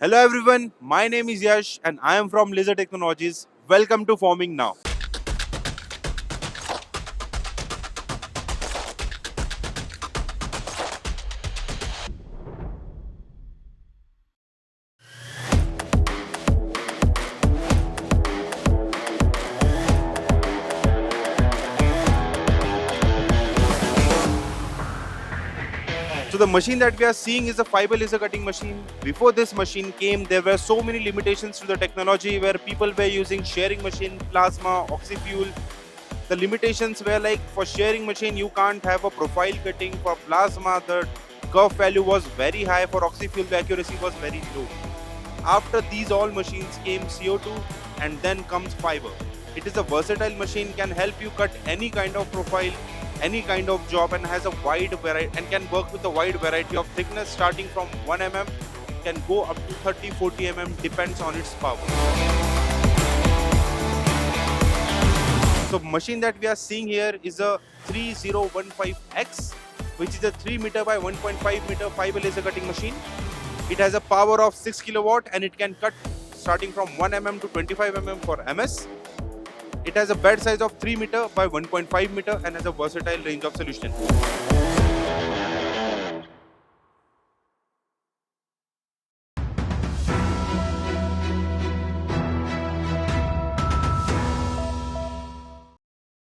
Hello everyone, my name is Yash and I am from Laser Technologies. Welcome to Forming Now. So the machine that we are seeing is a fiber laser cutting machine. Before this machine came, there were so many limitations to the technology where people were using shearing machine, plasma, oxy-fuel. The limitations were like for shearing machine, you can't have a profile cutting. For plasma, the curve value was very high. For oxy-fuel, the accuracy was very low. After these all machines came CO2 and then comes fiber. It is a versatile machine, can help you cut any kind of profile, any kind of job, and has a wide variety and can work with a wide variety of thickness starting from 1 mm, can go up to 30-40 mm, depends on its power. So machine that we are seeing here is a 3015X, which is a 3 meter by 1.5 meter fiber laser cutting machine. It has a power of 6 kilowatt and it can cut starting from 1 mm to 25 mm for MS. It has a bed size of 3 meter by 1.5 meter and has a versatile range of solution.